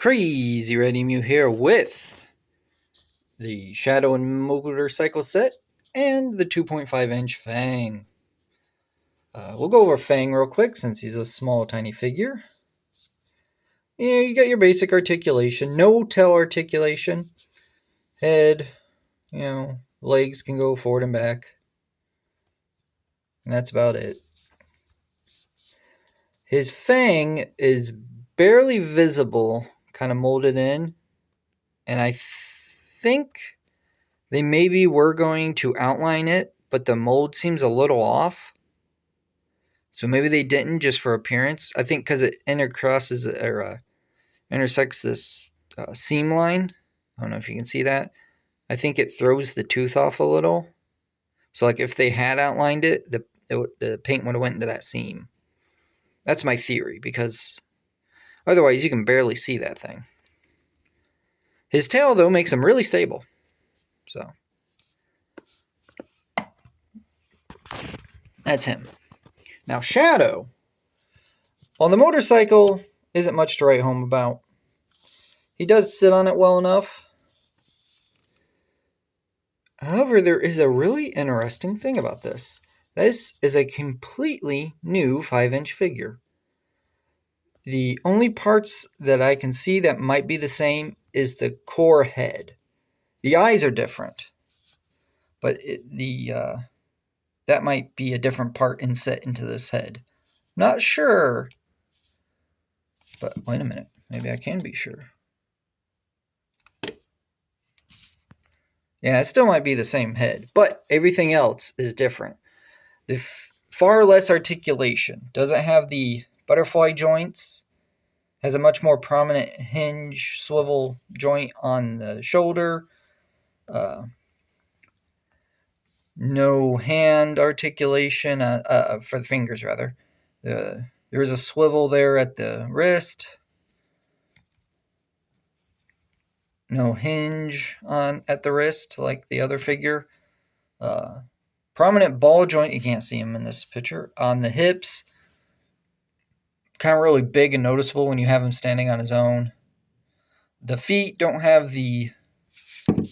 Crazy Red Emu here with the Shadow and Motorcycle set and the 2.5-inch Fang. We'll go over Fang real quick since he's a small, tiny figure. Yeah, you got your basic articulation, no tail articulation, head, legs can go forward and back, and that's about it. His Fang is barely visible, kind of molded in, and I think they maybe were going to outline it, but the mold seems a little off. So maybe they didn't just for appearance. I think because it intersects this seam line. I don't know if you can see that. I think it throws the tooth off a little. So like if they had outlined it, the paint would have went into that seam. That's my theory, because otherwise you can barely see that thing. His tail, though, makes him really stable. So that's him. Now, Shadow on the motorcycle isn't much to write home about. He does sit on it well enough. However, there is a really interesting thing about this. This is a completely new 5-inch figure. The only parts that I can see that might be the same is the core head. The eyes are different, but that might be a different part inset into this head. Not sure, but wait a minute. Maybe I can be sure. Yeah, it still might be the same head, but everything else is different. The far less articulation. Doesn't have the butterfly joints. Has a much more prominent hinge swivel joint on the shoulder. No hand articulation for the fingers, rather. There is a swivel there at the wrist. No hinge at the wrist like the other figure. Prominent ball joint. You can't see him in this picture. On the hips. Kind of really big and noticeable when you have him standing on his own. The feet don't have the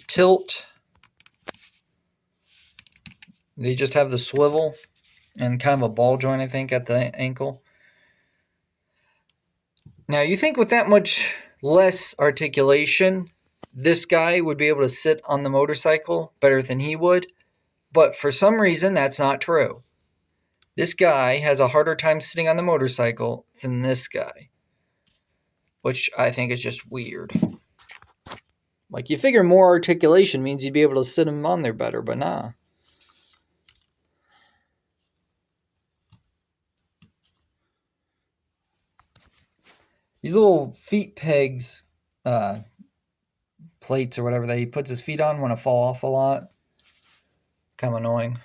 tilt. They just have the swivel and kind of a ball joint, I think, at the ankle. Now, you think with that much less articulation, this guy would be able to sit on the motorcycle better than he would. But for some reason, that's not true. This guy has a harder time sitting on the motorcycle than this guy, which I think is just weird. Like, you figure more articulation means you'd be able to sit him on there better, but nah. These little feet pegs, plates or whatever that he puts his feet on want to fall off a lot. Kind of annoying.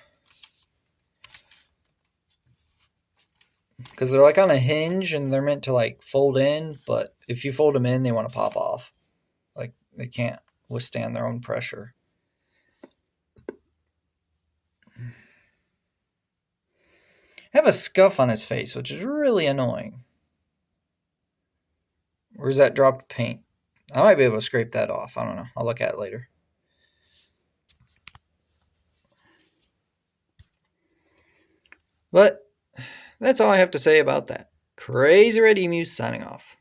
Because they're like on a hinge and they're meant to like fold in, but if you fold them in, they want to pop off. Like they can't withstand their own pressure. Have a scuff on his face, which is really annoying. Or is that dropped paint? I might be able to scrape that off. I don't know. I'll look at it later. But that's all I have to say about that. Crazy Red Emu signing off.